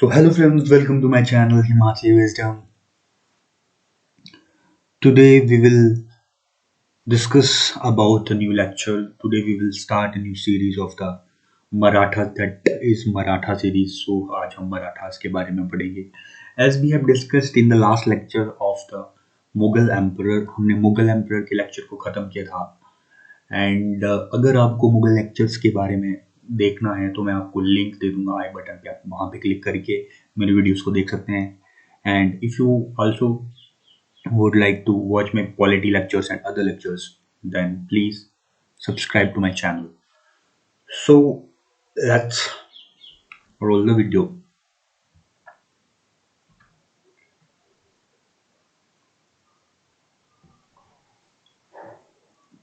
So hello friends, welcome to my channel Himachi Wisdom. Today we will discuss about a new lecture. Today we will start a new series of the Maratha, that is Maratha series. So आज हम मराठास के बारे में पढ़ेंगे. As we have discussed in the last lecture of the Mughal emperor, हमने Mughal emperor के lecture को ख़त्म किया था. एंड अगर आपको मुगल लेक्चर्स के बारे में देखना है तो मैं आपको लिंक दे दूंगा आई बटन पे. आप वहाँ पे क्लिक करके मेरे वीडियोस को देख सकते हैं. And if you also would like to watch my polity lectures and other lectures, then please subscribe to my channel. So let's roll the video.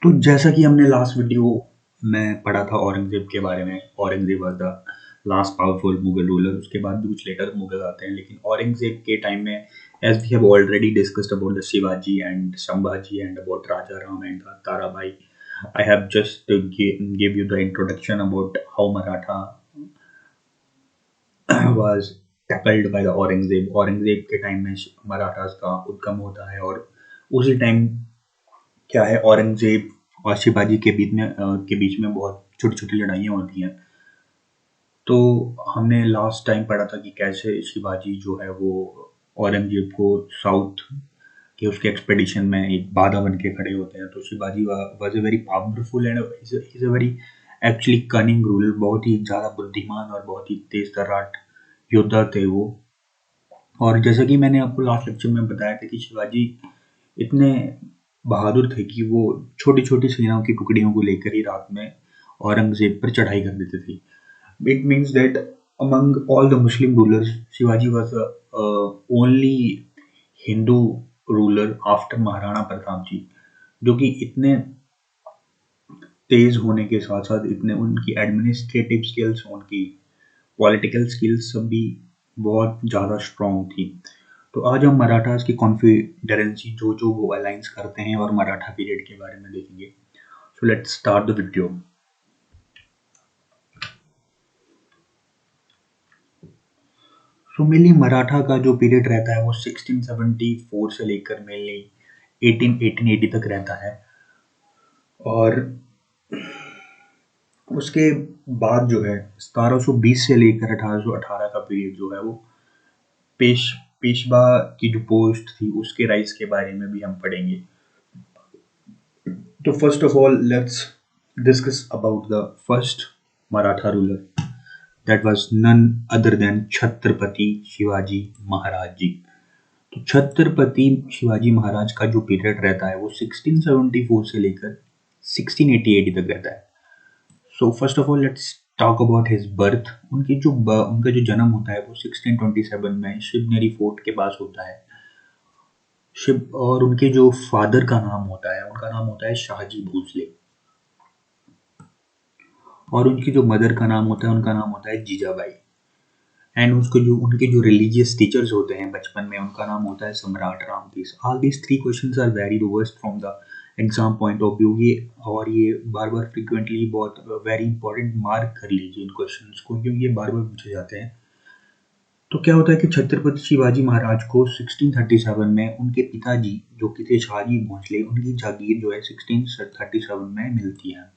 तो जैसा कि हमने लास्ट वीडियो में पढ़ा था औरंगजेब के बारे में, Aurangzeb was the last powerful Mughal ruler. उसके बाद भी कुछ लेटर मुगल आते हैं, लेकिन औरंगजेब के टाइम में as we have already discussed about the Shivaji and Sambhaji and about Raja Ram and Tarabai, I have just gave you the introduction about how Maratha was tackled by the Aurangzeb. Aurangzeb के टाइम में मराठास का उद्गम होता है और उसी टाइम क्या है, औरंगजेब और शिवाजी के बीच में बहुत छोटी छोटी लड़ाइयाँ होती हैं. तो हमने लास्ट टाइम पढ़ा था कि कैसे शिवाजी जो है वो औरंगजेब को साउथ के उसके एक्सपेडिशन में एक बाधा बन के खड़े होते हैं. तो Shivaji was a very powerful and is a very actually cunning ruler. बहुत ही ज़्यादा बुद्धिमान और बहुत ही तेज तर्राट योद्धा थे वो. और जैसा कि मैंने आपको लास्ट लेक्चर में बताया था कि शिवाजी इतने बहादुर थे कि वो छोटी छोटी सेनाओं की टुकड़ियों को लेकर ही रात में औरंगजेब पर चढ़ाई कर देते थे. It means that among all the Muslim rulers, Shivaji was the only Hindu ruler after Maharana Pratap जी, जो कि इतने तेज होने के साथ साथ इतने उनकी एडमिनिस्ट्रेटिव स्किल्स, उनकी पॉलिटिकल स्किल्स सब भी बहुत ज़्यादा स्ट्रॉन्ग थी. तो आज हम मराठास की कॉन्फिडरेंसी जो वो अलाइंस करते हैं और मराठा पीरियड के बारे में देखेंगे. So let's start the video. तो मेनली मराठा का जो पीरियड रहता है वो 1674 से लेकर मेनली 1880 तक रहता है. और उसके बाद जो है 1720 से लेकर 1818 का पीरियड जो है वो पेशवा की जो पोस्ट थी उसके राइज के बारे में भी हम पढ़ेंगे. तो first of all let's discuss about the first Maratha ruler. That was none other than Chhatrapati Shivaji Maharaj ji. तो छत्रपति शिवाजी महाराज का जो पीरियड रहता है वो 1674 से लेकर 1688 तक रहता है. So first of all let's talk about his birth. उनका जो जन्म होता है वो 1627 में शिवनेरी फोर्ट के पास होता है. और उनके जो फादर का नाम होता है उनका नाम होता है शाहजी भोसले. और उनकी जो मदर का नाम होता है उनका नाम होता है जीजाबाई. एंड उनके जो रिलीजियस टीचर्स होते हैं बचपन में उनका नाम होता है सम्राट रामतीस. All these three questions are very reversed from the exam point of view. ये बार बार फ्रिक्वेंटली बहुत वेरी इंपॉर्टेंट मार्क कर लीजिए इन क्वेश्चंस को, क्योंकि ये बार बार पूछे जाते हैं. तो क्या होता है कि छत्रपति शिवाजी महाराज को 1637 में उनके पिताजी जो कि थे शाहजी भोसले, उनकी जागीर जो है 1637 में मिलती है.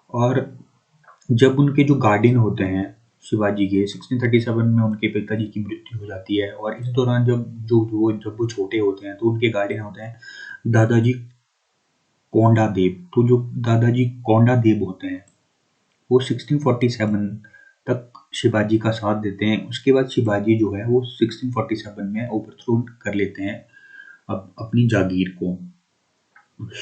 और जब उनके जो गार्डियन होते हैं शिवाजी के 1637 में उनके पिताजी की मृत्यु हो जाती है. और इस दौरान जब वो छोटे होते हैं तो उनके गार्डियन होते हैं दादाजी कोंडादेव. तो जो दादाजी कोंडादेव होते हैं वो 1647 तक शिवाजी का साथ देते हैं. उसके बाद शिवाजी जो है वो 1647 में ओवरथ्रो कर लेते हैं अपनी जागीर को.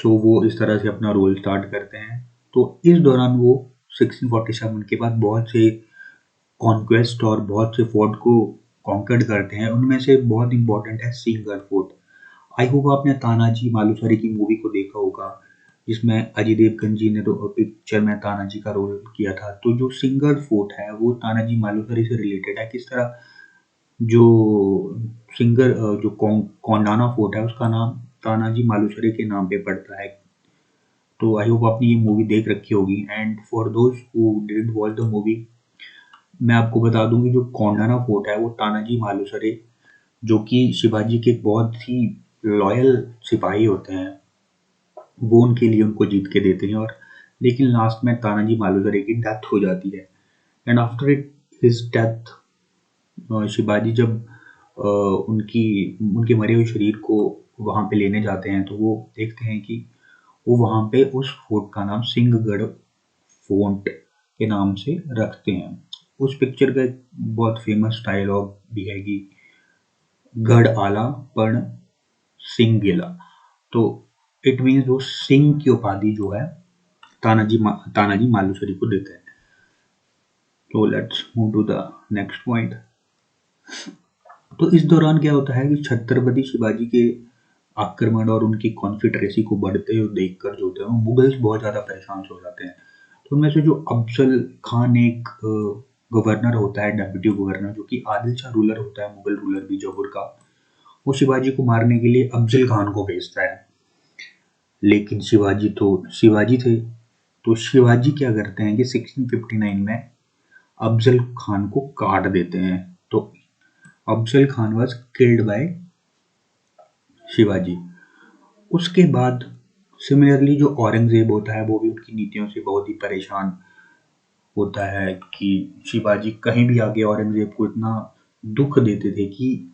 सो वो इस तरह से अपना रोल स्टार्ट करते हैं. तो इस दौरान वो 1647 के बाद बहुत से कॉन्क्वेस्ट और बहुत से फोर्ट को कॉन्कर्ड करते हैं. उनमें से बहुत इंपॉर्टेंट है सिंगगढ़ फोर्ट. आई होप आपने तानाजी मालुसरे की मूवी को देखा होगा जिसमें अजय देवगन जी ने पिक्चर में तानाजी का रोल किया था. तो जो सिंगगढ़ फोर्ट है वो तानाजी मालुसरे से रिलेटेड है. किस तरह जो कोंडाना फोर्ट है उसका नाम तानाजी मालुसरे के नाम पे पड़ता है. तो आई होप आपने ये मूवी देख रखी होगी. And for those who didn't watch the movie, मैं आपको बता दूं कि जो कोंडाना फोर्ट है वो तानाजी मालुसरे, जो कि शिवाजी के बहुत ही लॉयल सिपाही होते हैं, वो उनके लिए उनको जीत के देते हैं। और लेकिन लास्ट में तानाजी मालुसरे की डेथ हो जाती है। And after it his death, Shivaji जब उनकी उनके मरे हुए शरीर को वहां पे लेने जाते हैं, तो वो देखते हैं कि वो वहां पे उस फोर्ट का नाम सिंहगढ़ फोर्ट के नाम से रखते हैं। उस पिक्चर का एक बहुत फेमस डायलॉग भी है कि गढ़ आला पण सिंह गिला। तो इट मीन्स वो सिंह की उपाधि जो है तानाजी मालुसरी को देते हैं। तो let's move to the next point. तो इस दौरान क्या होता है कि छत्रपति शिवाजी के आक्रमण और उनकी कॉन्फिडरेसी को बढ़ते हुए देखकर जो होते हैं वो मुगल्स बहुत ज़्यादा परेशान हो जाते हैं। तो उनमें से जो अफजल खान एक गवर्नर होता है, डेप्यूटी गवर्नर, जो कि आदिल शाह रूलर होता है, मुगल रूलर बीजापुर का, वो शिवाजी को मारने के लिए अफजल खान को भेजता है। लेकिन शिवाजी थे, तो शिवाजी क्या करते हैं कि 1659 में अफजल खान को काट देते हैं। तो Afzal Khan was killed by Shivaji. उसके बाद सिमिलरली जो औरंगजेब होता है वो भी उनकी नीतियों से बहुत ही परेशान होता है कि शिवाजी कहीं भी आगे औरंगजेब को इतना दुख देते थे कि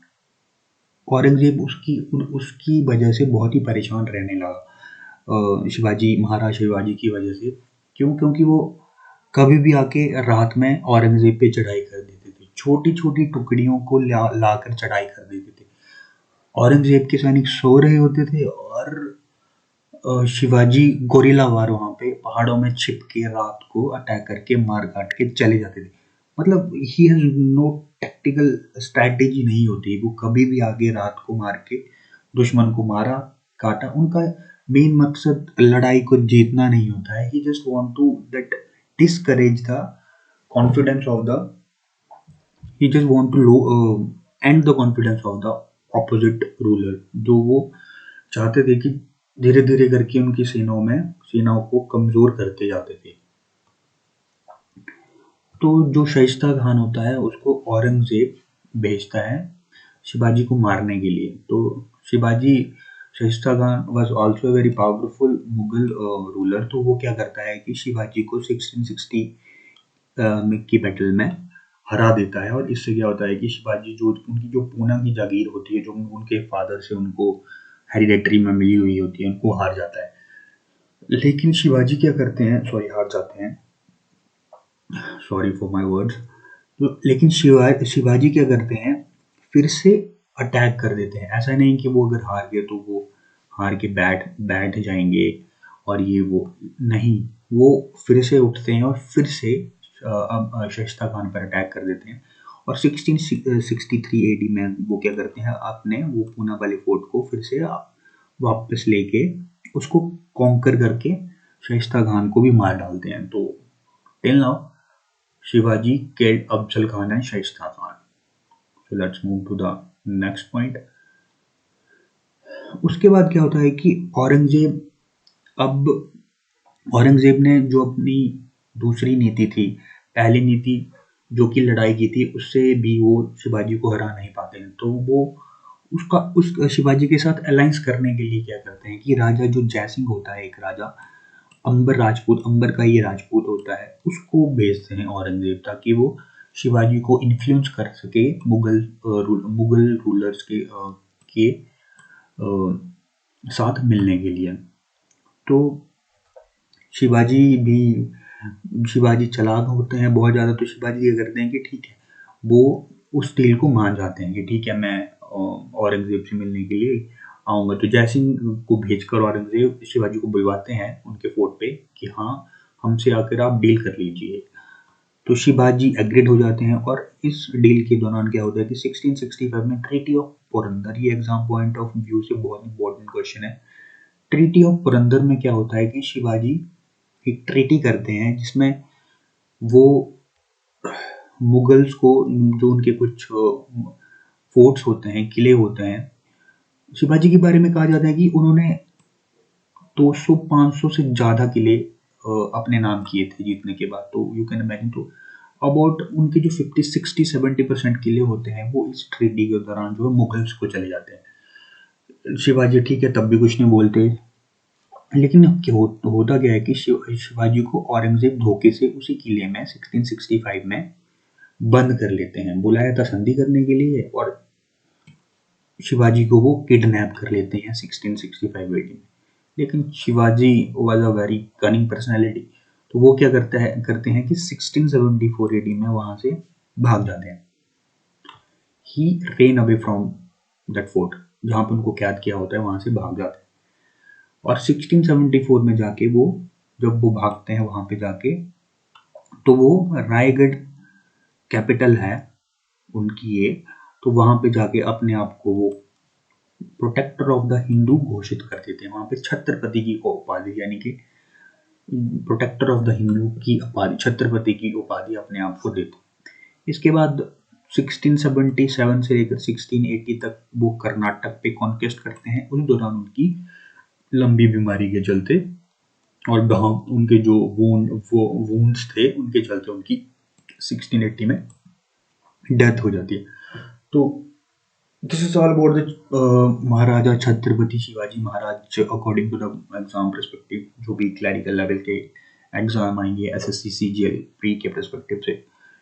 औरंगजेब उसकी वजह से बहुत ही परेशान रहने लगा, महाराज शिवाजी की वजह से। क्यों? क्योंकि वो कभी भी आके रात में औरंगजेब पे चढ़ाई कर देते थे, छोटी छोटी टुकड़ियों को लाकर चढ़ाई कर देते थे। औरंगजेब के सैनिक सो रहे होते थे और शिवाजी गोरिल्ला वार वहां पे पहाड़ों में छिप के रात को अटैक करके मार काट के चले जाते थे। मतलब he has no tactical strategy नहीं होती, वो कभी भी आगे रात को मार के दुश्मन को मारा काटा। उनका मेन मकसद लड़ाई को जीतना नहीं होता है। He just want to that discourage the confidence of the he just want to low and the confidence of the opposite ruler. जो वो चाहते थे कि धीरे धीरे करके उनकी सेनाओं को कमजोर करते जाते थे। तो जो शाइस्ता खान होता है उसको औरंगजेब भेजता है शिवाजी को मारने के लिए। तो Shivaji Shaista Khan was also very powerful Mughal ruler. तो वो क्या करता है कि शिवाजी को 1660 की बैटल में हरा देता है। और इससे क्या होता है कि शिवाजी जो उनकी जो पूना की जागीर होती है, जो उनके फादर से उनको हेरिडेटरी में मिली हुई होती है, उनको हार जाता है। लेकिन शिवाजी क्या करते हैं, हार जाते हैं, सॉरी फॉर माय वर्ड्स। तो लेकिन शिवाजी क्या करते हैं, फिर से अटैक कर देते हैं। ऐसा नहीं कि वो अगर हार गए तो वो हार के बैठ जाएंगे और ये वो नहीं, वो फिर से उठते हैं और फिर से शाइस्ता खान पर अटैक कर देते हैं। और 1663 एडी में वो क्या करते हैं, अपने वो पूना वाले फोर्ट को फिर से वापस लेके उसको कॉन्कर करके शाइस्ता खान को भी मार डालते हैं। तो till now Shivaji killed Afzal Khan and Shaista Khan. So let's move to the next point. उसके बाद क्या होता है कि औरंगजेब ने जो अपनी दूसरी नीति थी, पहली नीति जो कि लड़ाई की थी, उससे भी वो शिवाजी को हरा नहीं पाते हैं। तो वो उस शिवाजी के साथ अलायंस करने के लिए क्या करते हैं कि राजा जो जयसिंह होता है, एक राजा अंबर का ये राजपूत होता है, उसको भेजते हैं औरंगजेब, ताकि वो शिवाजी को इन्फ्लुएंस कर सके मुगल रूलर्स के साथ मिलने के लिए। तो शिवाजी चालाक होते हैं बहुत ज़्यादा। तो शिवाजी क्या करते हैं कि ठीक है, वो उस डील को मान जाते हैं कि ठीक है, मैं औरंगजेब से मिलने के लिए आऊँगा। तो जयसिंह को भेजकर औरंगजेब शिवाजी को बुलवाते हैं उनके फोर्ट पे कि हाँ, हमसे आकर आप डील कर लीजिए। तो शिवाजी एग्रीड हो जाते हैं। और इस डील के दौरान क्या होता है कि 1665 में ट्रीटी ऑफ पुरंदर, ये एग्जाम पॉइंट ऑफ व्यू से बहुत इंपॉर्टेंट क्वेश्चन है। ट्रीटी ऑफ पुरंदर में क्या होता है कि शिवाजी एक ट्रीटी करते हैं जिसमें वो मुगल्स को, जो उनके कुछ फोर्ट्स होते हैं, किले होते हैं, शिवाजी के बारे में कहा जाता है कि उन्होंने 200-500 से ज़्यादा किले अपने नाम किए थे जीतने के बाद। तो यू कैन इमेजिन। तो अबाउट उनके जो 50 60 70% किले होते हैं वो इस ट्रीटी के दौरान जो है मुगल्स को चले जाते हैं। शिवाजी ठीक है तब भी कुछ नहीं बोलते, लेकिन अब होता क्या है कि शिवाजी को औरंगजेब धोखे से उसी किले में 1665 में बंद कर लेते हैं। बुलाया था संधि करने के लिए और शिवाजी को वो किडनैप कर लेते हैं 1665 एडी में। लेकिन Shivaji was a very cunning personality, तो वो क्या करते हैं कि 1674 एडी में वहां से भाग जाते हैं। He ran away from that fort, जहां पर उनको कैद किया होता है वहां से भाग जाते हैं। और 1674 में जाके वो जब वो भागते हैं वहां पे जाके, तो वो रायगढ़ कैपिटल है उनकी ये, तो वहां पे जाके अपने आप को वो प्रोटेक्टर ऑफ द हिंदू घोषित कर देते हैं। वहां पे छत्रपति की उपाधि यानी कि प्रोटेक्टर ऑफ द हिंदू की उपाधि, छत्रपति की उपाधि अपने आप को देते हैं। इसके बाद 1677 से लेकर 1680 तक वो कर्नाटक पे कॉन्क्वेस्ट करते हैं। उस दौरान उनकी लंबी बीमारी के चलते और गांव उनके जो वूंड्स थे उनके चलते उनकी 1680 में डेथ हो जाती है। तो this is all about the Maharaja Chhatrapati Shivaji Maharaj according to the exam perspective. जो भी क्लैरिकल लेवल के एग्जाम आएंगे एसएससी सीजीएल प्री के पर्सपेक्टिव से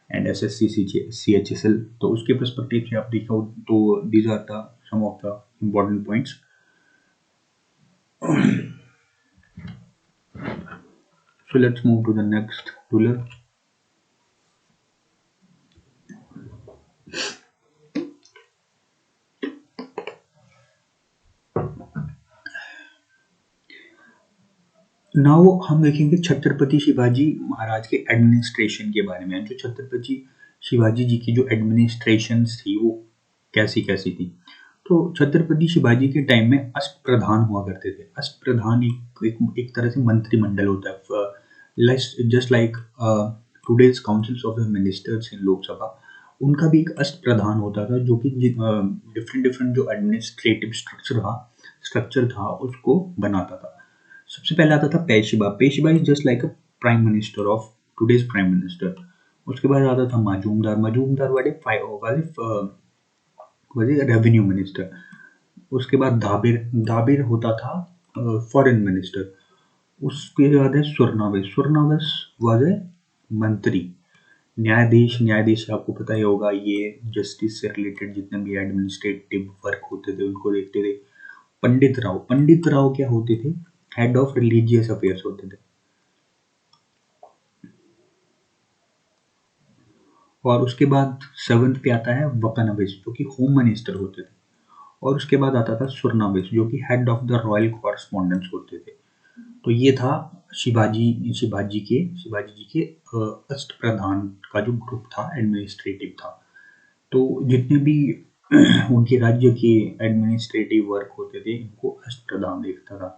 एंड एसएससी सीएचएसएल, तो उसके पर्सपेक्टिव से आप देखो तो these are the some of the important points. So let's move to the next ruler. Now हम देखेंगे छत्रपति शिवाजी महाराज के एडमिनिस्ट्रेशन के बारे में। जो छत्रपति शिवाजी जी की जो एडमिनिस्ट्रेशन थी वो कैसी कैसी थी। तो छत्रपति शिवाजी के टाइम में अष्टप्रधान हुआ करते थे। अष्टप्रधान एक तरह से मंत्रिमंडल होता है, just like today's councils of the ministers in Lok Sabha. उनका भी एक अष्टप्रधान होता था जो कि डिफरेंट जो एडमिनिस्ट्रेटिव स्ट्रक्चर था उसको बनाता था। सबसे पहले आता था Peshwa. Peshwa is just like a prime minister of today's prime minister. उसके बाद आता था Majumdar. Majumdar was revenue minister. उसके बाद दाबिर। दाबिर होता था फॉरेन मिनिस्टर। उसके बाद है सुरनावेश। सुरनावेश वाज ए मंत्री। न्यायाधीश। न्यायाधीश आपको पता ही होगा, ये जस्टिस से रिलेटेड जितने भी एडमिनिस्ट्रेटिव वर्क होते थे उनको देखते थे। पंडित राव। पंडित राव क्या होते थे? हेड ऑफ रिलीजियस अफेयर्स होते थे। और उसके बाद 7th पे आता है वपनवेश जो कि होम मिनिस्टर होते थे। और उसके बाद आता था सुरनावेश जो कि head of the royal correspondence होते थे। तो ये था शिवाजी जी के अष्टप्रधान का जो ग्रुप था, एडमिनिस्ट्रेटिव था। तो जितने भी उनके राज्य के एडमिनिस्ट्रेटिव वर्क होते थे इनको अष्टप्रधान देखता था।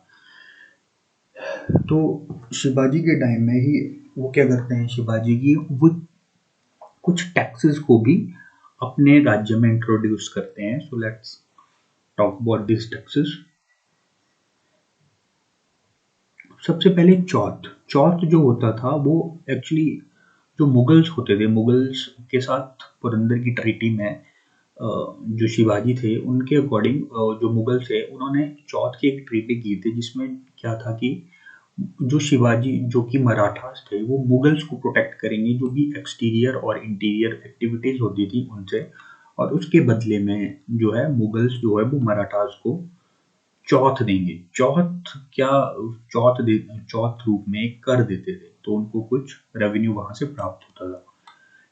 तो शिवाजी के टाइम में ही वो क्या करते हैं, शिवाजी की वो कुछ टैक्सेस को भी अपने राज्य में इंट्रोड्यूस करते हैं। So let's talk about this taxes. सबसे पहले चौथ। चौथ जो होता था वो एक्चुअली जो मुगल्स होते थे, मुगल्स के साथ पुरंदर की ट्रीटी में जो शिवाजी थे उनके अकॉर्डिंग जो मुगल थे उन्होंने चौथ की एक ट्रीटी की थी जिसमें क्या था कि जो शिवाजी जो कि मराठास थे वो मुगल्स को प्रोटेक्ट करेंगे जो भी एक्सटीरियर और इंटीरियर एक्टिविटीज होती थी उनसे, और उसके बदले में जो है मुगल्स जो है वो मराठास को चौथ देंगे। चौथ रूप में कर देते थे, तो उनको कुछ रेवेन्यू वहां से प्राप्त होता था।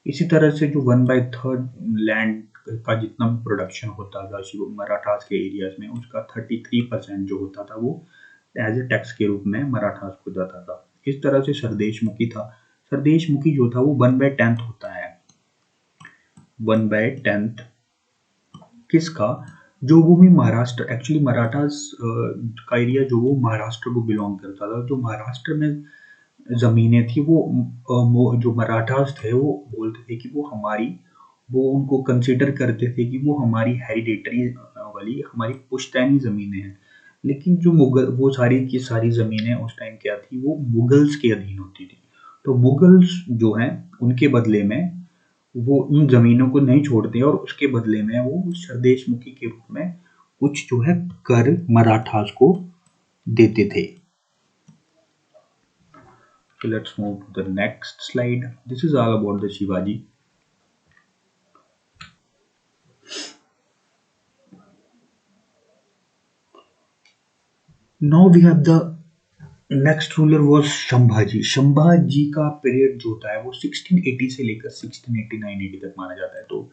इसी तरह से जो 1/3 लैंड का जितना भी प्रोडक्शन होता था मराठास के एरियाज में उसका 33% जो होता था वो एज ए टैक्स के रूप में मराठास को जाता था। इस तरह से सरदेशमुखी था। सरदेशमुखी जो था वो 1/10 होता है। 1/10 किसका? जो भूमि महाराष्ट्र, एक्चुअली मराठास का एरिया जो वो महाराष्ट्र को बिलोंग करता था। जो महाराष्ट्र में जमीनें थी वो जो मराठास थे वो बोलते थे कि वो उनको कंसिडर करते थे कि वो हमारी हेरिडेटरी वाली हमारी पुश्तैनी जमीनें हैं। लेकिन जो मुगल वो सारी की सारी जमीनें उस टाइम क्या थी, वो मुगल्स के अधीन होती थी। तो मुगल्स जो हैं उनके बदले में वो उन जमीनों को नहीं छोड़ते और उसके बदले में वो स्वदेशमुखी के रूप में कुछ जो है कर मराठास को देते थे. So let's move to the next slide. This is all about the Shivaji. Now we have the next ruler was Sambhaji. Sambhaji का पीरियड जो होता है वो 1680 से लेकर 1689-80 तक माना जाता है. तो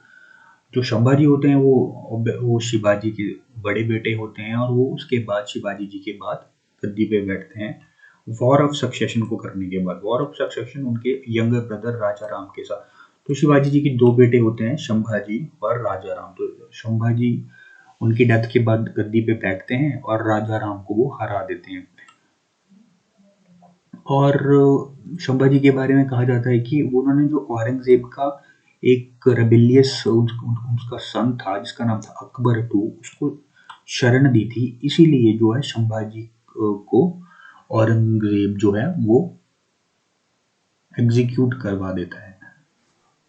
जो संभाजी होते हैं वो शिवाजी के बड़े बेटे होते हैं और वो उसके बाद शिवाजी जी के बाद गद्दी पे बैठते हैं वॉर ऑफ सक्सेशन को करने के बाद. वॉर ऑफ सक्सेशन उनके यंगर ब्रदर राजा राम के साथ. तो शिवाजी जी के दो बेटे होते हैं, संभाजी और राजा राम. तो संभाजी उनकी डेथ के बाद गद्दी पे बैठते हैं और राजा राम को वो हरा देते हैं. और संभाजी के बारे में कहा जाता है कि उन्होंने जो औरंगजेब का एक रेबेलियस उसका सन था जिसका नाम था अकबर II, उसको शरण दी थी. इसीलिए जो है संभाजी को औरंगजेब जो है वो एग्जीक्यूट करवा देता है,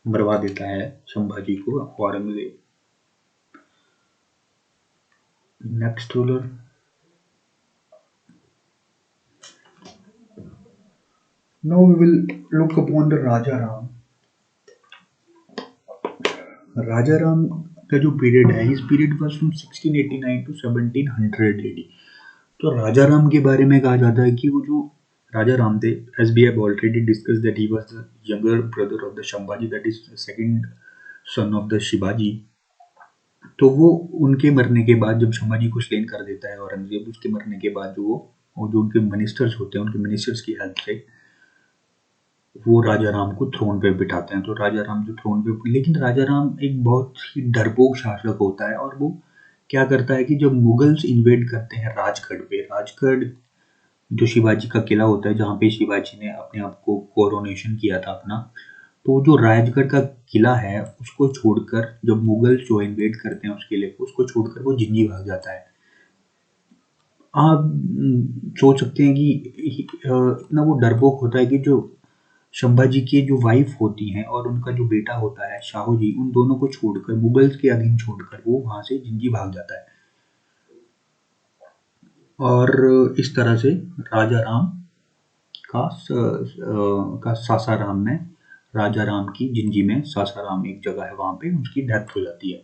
मरवा देता है संभाजी को Aurangzeb. Next ruler. Now we will look upon the Raja Ram. राजा राम का जो पीरियड है, इस period was from 1689 to 1700 AD. तो राजा राम के बारे में कहा जाता है कि वो जो राजा राम थे, as we have already discussed that he was the younger brother of the Shambhaji, that is the second son of the Shivaji. तो वो उनके मरने के बाद जब संभाजी को स्लेन कर देता है औरंगजेब, उसके मरने के बाद जो उनके मिनिस्टर्स होते हैं, उनके मिनिस्टर्स की हेल्प से वो राजा राम को थ्रोन पे बिठाते हैं. तो राजा राम जो थ्रोन पे, लेकिन राजा राम एक बहुत ही डरपोक शासक होता है और वो क्या करता है कि जब मुगल्स इन्वेड करते हैं राजगढ़ पे, राजगढ़ जो शिवाजी का किला होता है जहाँ पे शिवाजी ने अपने आप को कोरोनेशन किया था अपना, तो जो राजगढ़ का किला है उसको छोड़कर जब मुगल्स जो इन्वेड करते हैं उस किले को, उसको छोड़कर वो जिंजी भाग जाता है. आप सोच सकते हैं कि इतना वो डरपोक होता है कि जो संभाजी की जो वाइफ होती हैं और उनका जो बेटा होता है शाहू जी, उन दोनों को छोड़कर, मुगल्स के अधीन छोड़कर वो वहां से जिंजी भाग जाता है. और इस तरह से राजा राम का सासाराम में, राजा राम की जिंजी में सासाराम एक जगह है, वहां पे उसकी डेथ हो जाती है.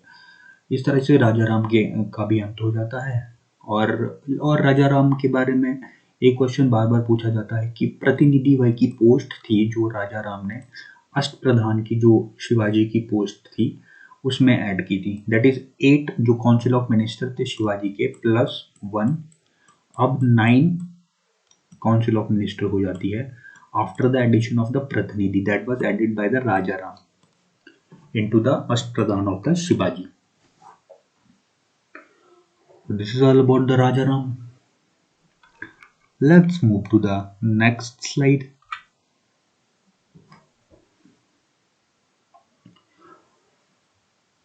इस तरह से राजा राम का भी अंत हो जाता है. और राजा राम के बारे में एक क्वेश्चन बार बार पूछा जाता है कि प्रतिनिधि वह की पोस्ट थी जो राजा राम ने अष्ट प्रधान की जो शिवाजी की पोस्ट थी उसमें ऐड की थी. दैट इज 8 जो काउंसिल ऑफ मिनिस्टर थे शिवाजी के +1, अब 9 काउंसिल ऑफ मिनिस्टर हो जाती है after the addition of the Pratinidhi that was added by the Raja Ram into the Ashta Pradhan of the Shivaji. This is all about the Raja Ram. Let's move to the next slide.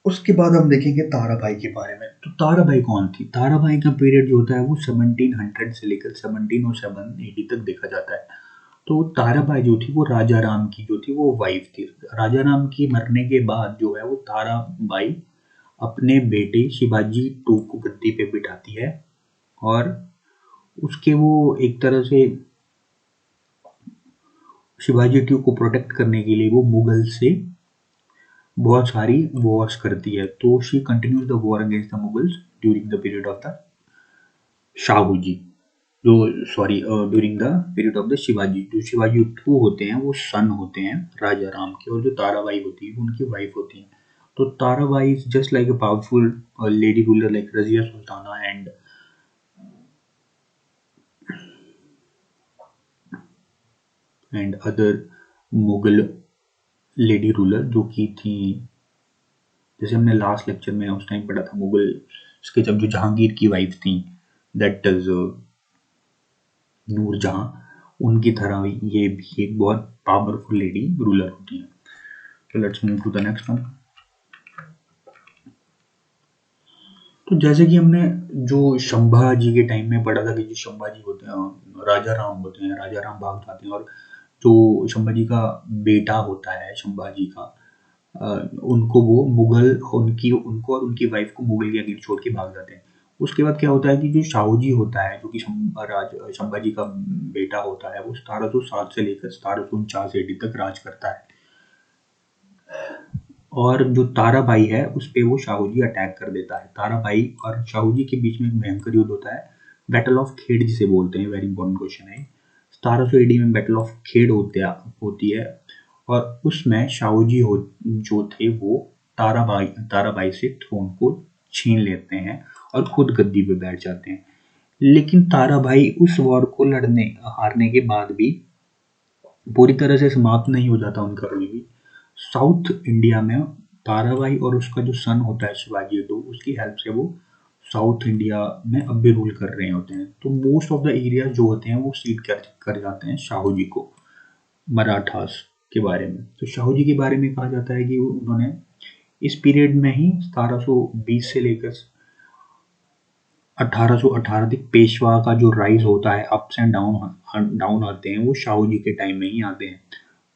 उसके बाद हम देखेंगे ताराबाई के बारे में. तो ताराबाई कौन थी? ताराबाई का पीरियड जो होता है वो 1700 से लेकर 1707 AD तक देखा जाता है. तो ताराबाई जो थी वो राजा राम की जो थी वो वाइफ थी. राजा राम की मरने के बाद जो है वो ताराबाई अपने बेटे शिवाजी II को गद्दी पे बिठाती है और उसके वो एक तरह से शिवाजी II को प्रोटेक्ट करने के लिए वो मुगल से बहुत सारी वॉर्स करती है. तो she continues the war against the Mughals during the period of the Shahu ji, during the period of the Shivaji. जो शिवाजी II होते हैं वो सन होते हैं राजा राम के, और जो ताराबाई होती है उनकी वाइफ होती है. तो Tarabai is just like a powerful lady ruler like Razia Sultana and other Mughal lady ruler जो की थी, जैसे हमने लास्ट लेक्चर में उस टाइम पढ़ा था मुगल इसके जब जो जहांगीर की वाइफ थी दैट इज नूरजहां, उनकी तरह ये भी एक बहुत पावरफुल लेडी रूलर होती है. तो let's move to the next one. तो जैसे कि हमने जो संभाजी के टाइम में पढ़ा था कि जो संभाजी होते हैं राजा राम होते हैं, राजा राम भाग जाते हैं और जो संभाजी का बेटा होता है संभाजी का, उनको वो मुगल उनको और उनकी वाइफ को मुगल के अगेंस्ट छोड़ के भाग जाते हैं। उसके बाद क्या होता है कि जो शाहूजी होता है, जो कि संभाजी का बेटा होता है, वो 1707 से लेकर 1749 एडी तक राज करता है। और जो ताराबाई है उस पे वो शाहूजी अटैक कर देता है। ताराबाई और शाहूजी के बीच में एक भयंकर युद्ध होता है, बैटल ऑफ खेड़ जिसे बोलते हैं। वेरी इंपॉर्टेंट क्वेश्चन है। 1700 एडी में बैटल ऑफ खेड़ होती है और उसमें शाहूजी जो थे वो ताराबाई से थ्रोन को छीन लेते हैं और खुद गद्दी पे बैठ जाते हैं। लेकिन ताराबाई उस वॉर को हारने के बाद भी पूरी तरह से समाप्त नहीं हो जाता उनका रूल भी। साउथ इंडिया में ताराबाई और उसका जो सन होता है शिवाजी तो उसकी हेल्प से वो साउथ इंडिया में अब भी रूल कर रहे होते हैं। तो मोस्ट ऑफ द एरिया जो होते हैं वो सीड कर जाते हैं शाहू जी को। मराठास के बारे में, तो शाहू जी के बारे में कहा जाता है कि उन्होंने इस पीरियड में ही 1720 से लेकर 1818 तक पेशवा का जो राइज होता है, अप्स एंड डाउन आते हैं, वो शाहू जी के टाइम में ही आते हैं।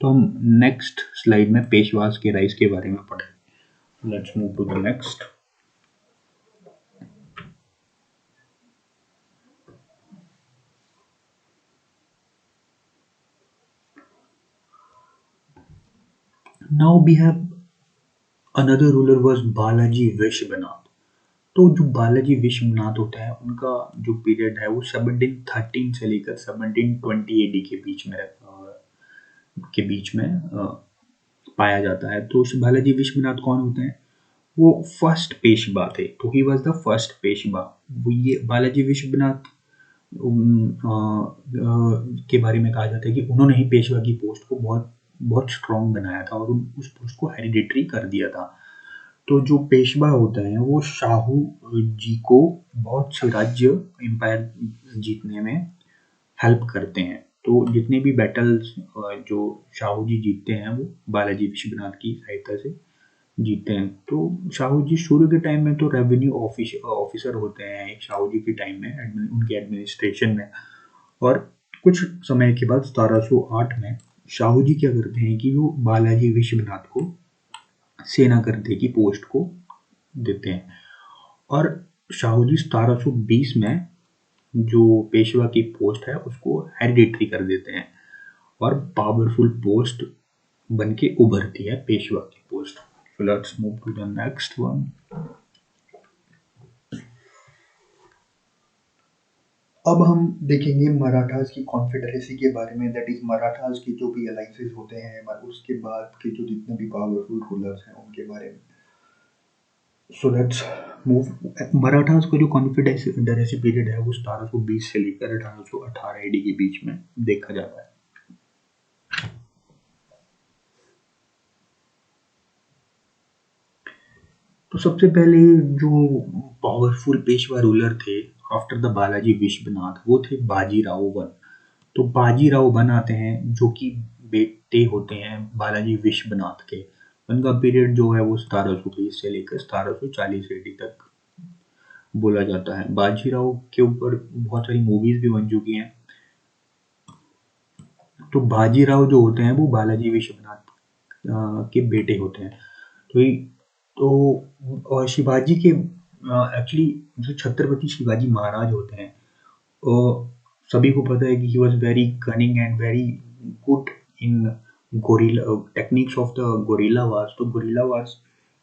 तो हम नेक्स्ट स्लाइड में पेशवास के राइज के बारे में पढ़ें। Let's move to the next. Now we have another ruler was Balaji Vishwanath. तो जो बालाजी विश्वनाथ होता है उनका जो पीरियड है वो 1713 से लेकर 1720 एडी के बीच में पाया जाता है। तो बालाजी विश्वनाथ कौन होते हैं? वो फर्स्ट पेशवा थे। तो he was the first Peshwa. वो ये बालाजी विश्वनाथ के बारे में कहा जाता है कि उन्होंने ही पेशवा की पोस्ट को बहुत बहुत स्ट्रॉन्ग बनाया था और उस पोस्ट को हेरिडिटरी कर दिया था। तो जो पेशवा होते हैं वो शाहू जी को बहुत से राज्य एम्पायर जीतने में हेल्प करते हैं। तो जितने भी बैटल्स जो शाहू जी जीतते हैं वो बालाजी विश्वनाथ की सहायता से जीते हैं। तो शाहू जी शुरू के टाइम में तो रेवेन्यू ऑफिसर होते हैं एक शाहू जी के टाइम में उनके एडमिनिस्ट्रेशन में। और कुछ समय के बाद 1708 में शाहू जी क्या करते हैं कि वो बालाजी विश्वनाथ को सेनाकर्ते की पोस्ट को देते हैं। और शाहू जी 1720 में जो पेशवा की पोस्ट है उसको हेरिडिटरी कर देते हैं और पावरफुल पोस्ट बन के उभरती है पेशवा की post. So let's move to the next one. अब हम देखेंगे मराठास की कॉन्फेडरेसी के बारे में। दैट इज मराठास के जो भी अलाइंसेस होते हैं उसके बाद के जो जितने भी पावरफुल रूलर्स हैं उनके बारे में। So let's move. मराठास का जो कॉन्फेडरेसी पीरियड है वो 1720 से लेकर 1818 एडी के बीच में देखा जाता है। तो सबसे पहले जो पावरफुल पेशवा रूलर थे आफ्टर द बालाजी विश्वनाथ वो थे बाजीराव वन। तो बाजीराव वन आते हैं जो कि बेटे होते हैं बालाजी विश्वनाथ के। उनका पीरियड जो है वो 1720 से लेकर 1740 एडी तक बोला जाता है। बाजीराव के ऊपर बहुत सारी मूवीज भी बन चुकी हैं। तो बाजीराव जो होते हैं वो बालाजी विश्वनाथ के बेटे होते हैं। तो शिवाजी के एक्चुअली जो छत्रपति शिवाजी महाराज होते हैं सभी को पता है कि he was very cunning and very good in gorilla techniques of the gorilla wars. तो गोरिल्ला वार्स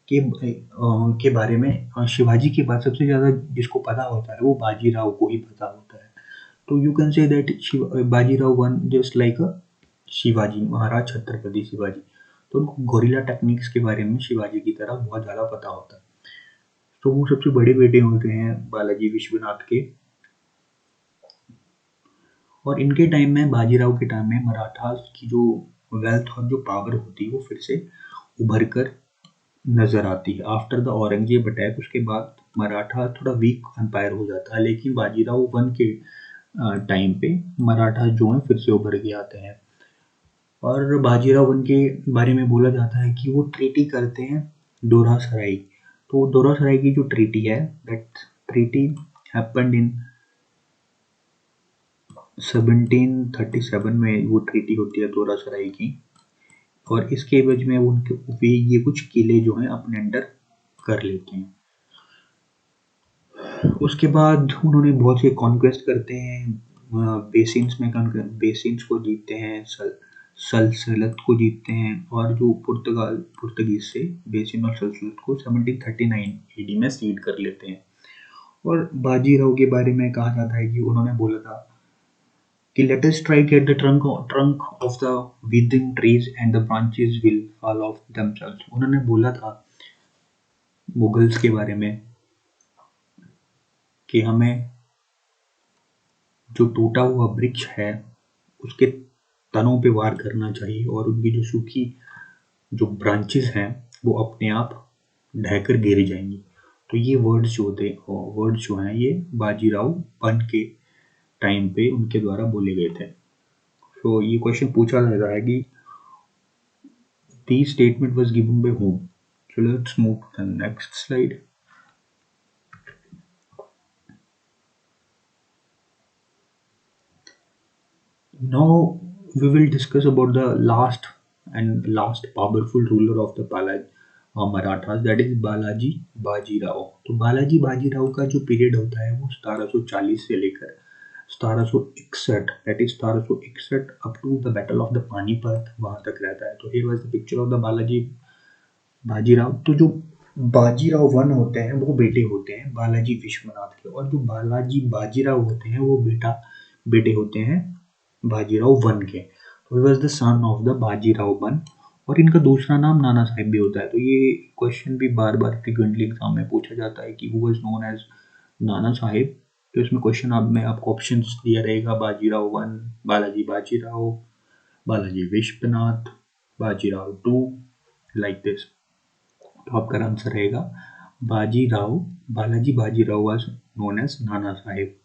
के बारे में शिवाजी के बाद सबसे ज़्यादा जिसको पता होता है वो बाजीराव को ही पता होता है। तो you can say that Bajirao one just like a Shivaji Maharaj Chhatrapati Shivaji. तो उनको गोरिल्ला टेक्निक्स के बारे में शिवाजी की तरह बहुत ज़्यादा पता होता है। तो वो सबसे बड़े बेटे होते हैं बालाजी विश्वनाथ के। और इनके टाइम में बाजीराव के टाइम में मराठास की जो वेल्थ और जो पावर होती है वो फिर से उभर कर नजर आती है। आफ्टर द औरंगजेब अटैक उसके बाद मराठा थोड़ा वीक एम्पायर हो जाता है, लेकिन बाजीराव वन के टाइम पे मराठा जो है फिर से उभर के आते हैं। और बाजीराव उनके बारे में बोला जाता है कि वो ट्रीटी करते हैं डोरा सराई। तो डोरा सराई की जो ट्रीटी है दैट ट्रीटी हैपेंड इन 1737 में वो ट्रीटी होती है दोरा सराय की, और इसके एवज में उनके वे ये कुछ किले जो हैं अपने अंडर कर लेते हैं। उसके बाद उन्होंने बहुत से कॉन्क्वेस्ट करते हैं, बेसिन्स में बेसिन्स को जीतते हैं, सल्तनत को जीतते हैं, और जो पुर्तगाल से बेसिन और सल्तनत को 1739 एडी में सीड कर लेते हैं। और बाजीराव के बारे में कहा जाता है कि उन्होंने बोला था कि let us strike at the trunk of the withering trees and the branches will fall of themselves. उन्होंने बोला था मुगल्स के बारे में कि हमें जो टूटा हुआ वृक्ष है उसके तनों पे वार करना चाहिए, और उनकी जो सूखी जो ब्रांचेस हैं वो अपने आप ढहकर गिर जाएंगी। तो ये वर्ड्स जो हैं ये बाजीराव वन के टाइम पे उनके द्वारा बोले गए थे। तो ये क्वेश्चन पूछा जाता है कि the statement was given by whom? So let's move to the next slide. Now we will discuss about the last powerful ruler of the Marathas, that is Balaji Bajirao. तो बालाजी बाजीराव का जो पीरियड होता है वो 1740 से लेकर 1761, that is 1761 up to the battle of the Panipat, वहां तक रहता है। तो here was the picture of the Balaji Bajirao. तो जो बाजीराव वन होते हैं वो बेटे होते हैं बालाजी विश्वनाथ के, और जो बालाजी बाजीराव होते हैं वो बेटे होते हैं बाजीराव वन के। तो he was the son of the Bajirao one, और इनका दूसरा नाम नाना साहिब भी होता है। तो ये क्वेश्चन भी बार बार फ्रिक्वेंटली एग्जाम में पूछा जाता है कि who was known as Nana Sahib. तो इसमें क्वेश्चन में आपको ऑप्शंस दिया रहेगा Bajirao one, Balaji Bajirao, Balaji Vishwanath, Bajirao two, like this. तो आपका आंसर रहेगा Bajirao, Balaji Bajirao was known as Nana Sahib.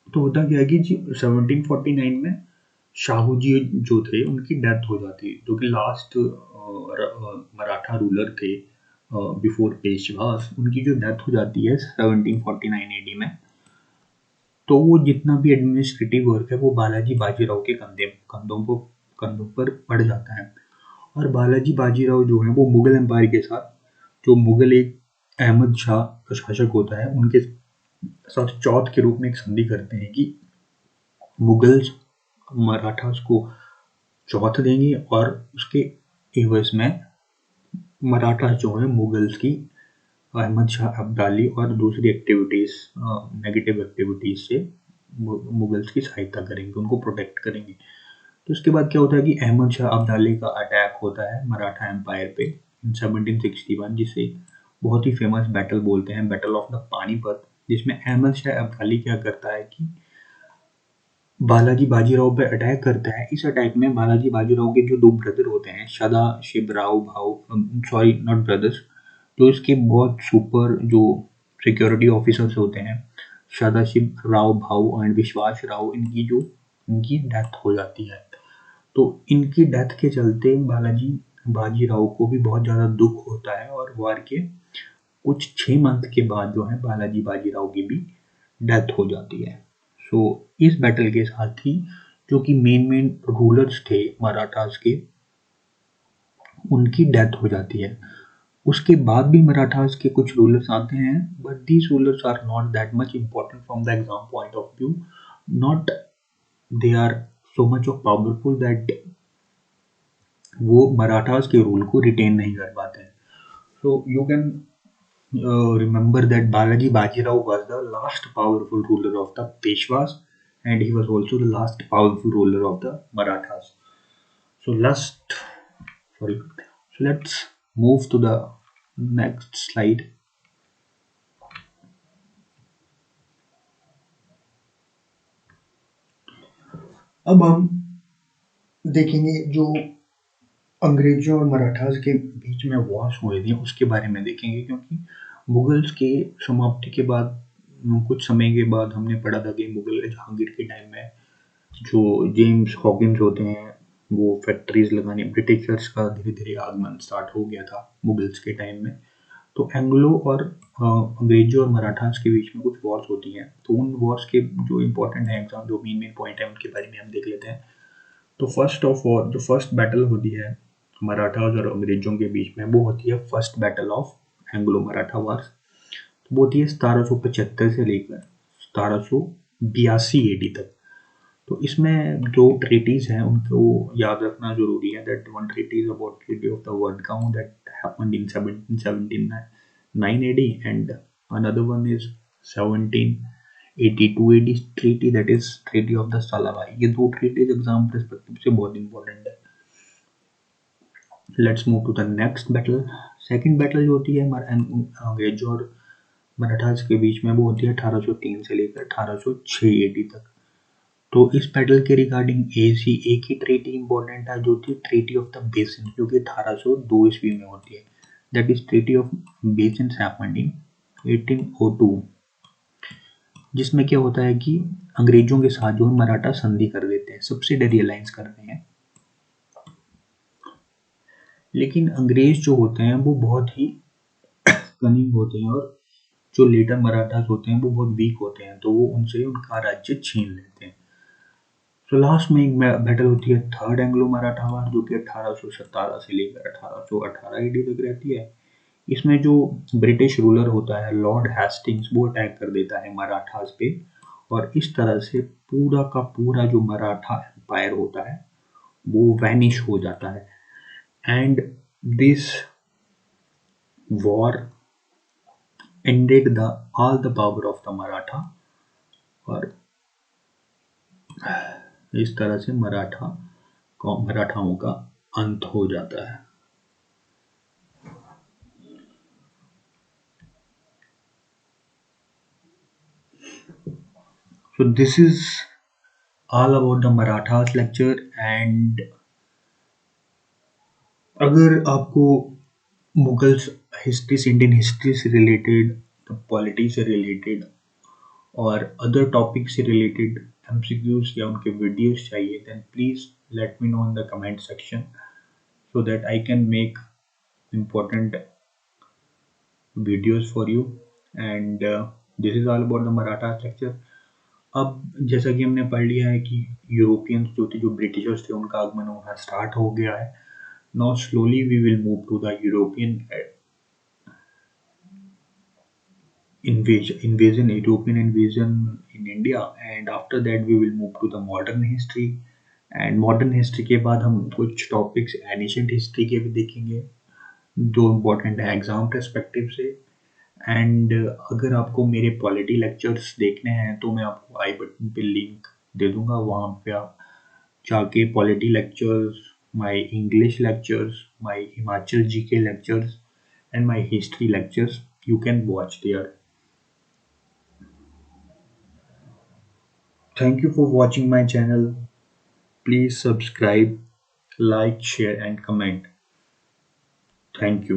तो होता क्या है कि 1749 में शाहू जी जो थे उनकी डेथ हो जाती है, जो कि लास्ट मराठा रूलर थे बिफोर पेशवास। उनकी जो डेथ हो जाती है 1749 एडी में, तो वो जितना भी एडमिनिस्ट्रेटिव वर्क है वो बालाजी बाजीराव के कंधों पर पड़ जाता है। और बालाजी बाजीराव जो है वो मुगल एम्पायर के साथ, जो मुगल एक अहमद शाह का शासक होता है, उनके साथ चौथ के रूप में एक संधि करते हैं कि मुगल्स मराठास को चौथ देंगे, और उसके एवज में मराठा जो है मुगल्स की अहमद शाह अब्दाली और दूसरी एक्टिविटीज़, नेगेटिव एक्टिविटीज़ से मुगल्स की सहायता करेंगे, उनको प्रोटेक्ट करेंगे। तो उसके बाद क्या होता है कि अहमद शाह अब्दाली का अटैक होता है मराठा एम्पायर पे इन 1761, जिसे बहुत ही फेमस बैटल बोलते हैं, बैटल ऑफ द पानीपत, जिसमें अहमद शाह अब्दाली क्या करता है कि बालाजी बाजीराव पे अटैक करता है। इस अटैक में बालाजी बाजीराव के जो दो ब्रदर होते हैं, Sadashivrao Bhau, sorry not brothers, जो इसके बहुत सुपर जो सिक्योरिटी ऑफिसर्स होते हैं, सदाशिवराव भाऊ एंड विश्वास राव, इनकी डेथ हो जाती है। तो इनकी डेथ के चलते बालाजी बाजीराव को भी बहुत ज़्यादा दुख होता है, और वार के कुछ 6 मंथ के बाद जो है बालाजी बाजीराव की भी डेथ हो जाती है। सो इस बैटल के साथ ही जो कि मेन रूलर्स थे मराठास के, उनकी डेथ हो जाती है। उसके बाद भी मराठास के कुछ रूलर्स आते हैं, but these rulers are not that much important from the exam point of view, not they are so much of powerful that वो मराठास के रूल को रिटेन नहीं कर पाते हैं। So you can remember that Balaji Bajirao was the last powerful ruler of the Peshwas, and he was also the last powerful ruler of the Marathas. So let's move to the next slide. अब हम देखेंगे जो अंग्रेजों और मराठास के बीच में Wars हुए थे उसके बारे में देखेंगे, क्योंकि मुगल्स के समाप्ति के बाद कुछ समय के बाद हमने पढ़ा था कि मुगल जहांगीर के टाइम में जो जेम्स हॉकिंस होते हैं वो फैक्ट्रीज लगाने, ब्रिटिशर्स का धीरे धीरे आगमन स्टार्ट हो गया था मुगल्स के टाइम में। तो एंग्लो और अंग्रेजों और मराठास के बीच में कुछ वॉर्स होती हैं, तो उन वॉर्स के जो इम्पोर्टेंट है एग्जाम, जो मेन पॉइंट है उनके बारे में हम देख लेते हैं। तो फर्स्ट ऑफ ऑल जो फर्स्ट बैटल होती है मराठास और अंग्रेजों के बीच में, वो होती है first battle of Anglo Maratha wars. तो वो होती है 1775 से लेकर 1782 AD तक। तो इसमें जो ट्रीटीज हैं उनको याद रखना जरूरी है। That one treaty is about treaty of the Wadgaon that happened in 1779 AD and another one is 1782 AD treaty, that is treaty of the Salbai. ये दो ट्रीटीज एग्जाम पर्सपेक्टिव से बहुत इंपॉर्टेंट है। Let's move to the next battle. Second battle जो होती है अंग्रेजों और मराठास के बीच में, वो होती है 1803 से लेकर 1806 AD तक। तो इस बैटल के रिगार्डिंग एक ही ट्रीटी इंपॉर्टेंट है, जो थी ट्रीटी ऑफ द बेसिन, जो कि 1802 ईस्वी में होती है। That is treaty of basin happened in 1802, जिसमें क्या होता है कि अंग्रेजों के साथ जो मराठा संधि कर देते हैं, सब्सिडरी अलायंस करते हैं। लेकिन अंग्रेज जो होते हैं वो बहुत ही कनिंग होते हैं, और जो लीडर मराठास होते हैं वो बहुत वीक होते हैं, तो वो उनसे उनका राज्य छीन लेते हैं। तो लास्ट में एक बैटल होती है थर्ड एंग्लो मराठा वार, जो कि 1817 से लेकर 1818 AD तक रहती है। इसमें जो ब्रिटिश रूलर होता है लॉर्ड हेस्टिंग्स, वो अटैक कर देता है मराठास पे, और इस तरह से पूरा का पूरा जो मराठा एम्पायर होता है वो वैनिश हो जाता है। And this war ended the all the power of the Maratha, और इस तरह से मराठाओं का अंत हो जाता है। So this is all about the Marathas lecture, and अगर आपको मुगल्स हिस्ट्री से, इंडियन हिस्ट्री से रिलेटेड, पॉलिटी से रिलेटेड और अदर टॉपिक से रिलेटेड MCQs या उनके वीडियोस चाहिए, then please let me know in the comment section so that I can make important videos for you. And this is all about the Marathas lecture. अब जैसा कि हमने पढ़ लिया है कि यूरोपियंस जो थे, जो ब्रिटिशर्स थे, उनका आगमन होना स्टार्ट हो गया है। Now slowly we will move to the European invasion in India, and after that we will move to the modern history. And modern history के बाद हम कुछ टॉपिक्स एनिशिएंट हिस्ट्री के भी देखेंगे, जो इम्पोर्टेंट है एग्जाम पर्सपेक्टिव से। एंड अगर आपको मेरे पॉलिटी लेक्चर्स देखने हैं तो मैं आपको आई बटन पे लिंक दे दूंगा, वहाँ पे आप जाके polity lectures, my English lectures, my Himachal GK lectures and my history lectures you can watch there. Thank you for watching my channel. Please subscribe, like, share and comment. Thank you.